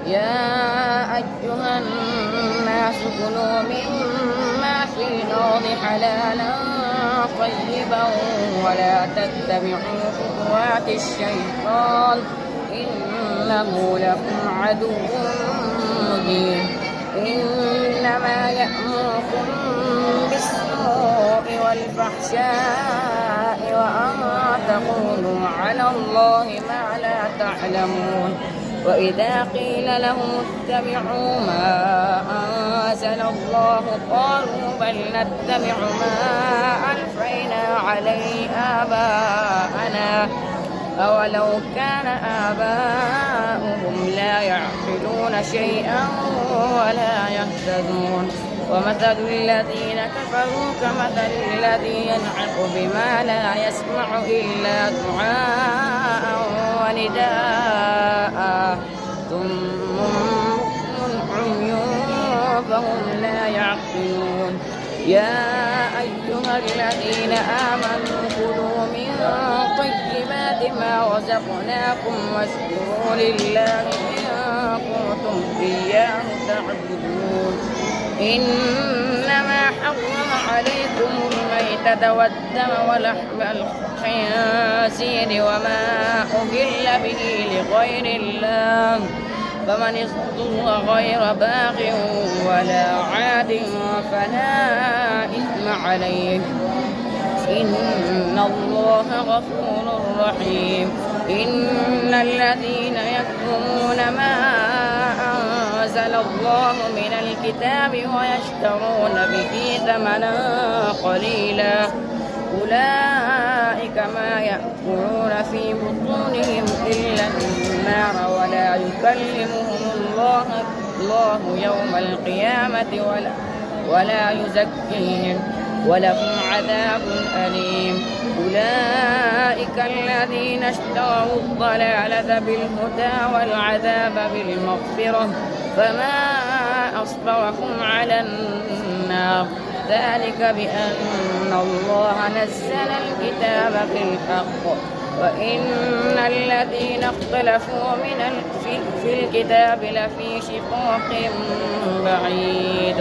يا أيها الناس كلوا مما في الأرض حلالا طيبا ولا تتبعوا خطوات الشيطان إنه لكم عدو مبين. إنما يأمركم بالسوء والفحشاء وأن تقولوا على الله ما لا تعلمون. وإذا قيل لهم اتبعوا ما أنزل الله قالوا بل نتبع ما ألفينا عليه آباءنا أولو كان آباؤهم لا يعقلون شيئا ولا يهتدون. ومثل الذين كفروا كمثل الذي ينعق بما لا يسمع إلا دعاء ونداء ثم عمي فهم لا يعقلون. يا أيها الذين آمنوا كلوا من طيبات ما رزقناكم واشكروا لله إن كنتم إياه تعبدون. إنما حرم عليكم الميتة والدم ولحم الخنزير وما أهل به لغير الله فمن اضطر غير باغ ولا عاد فلا إثم عليه إن الله غفور رحيم. إن الذين يكتمون ما أنزل الله من الكتاب ويشترون به ثمنا قليلا أولئك ما يأكلون في بطونهم إلا النار ولا يكلمهم الله يوم القيامة ولا يزكيهم ولهم عذاب أليم. أولئك الذين اشتروا الضلالة بالهدى والعذاب بالمغفرة فما أصبرهم على النار ذلك بأن الله نزل الكتاب بالحق وإن الذين اختلفوا في الكتاب لفي شقاق بعيد.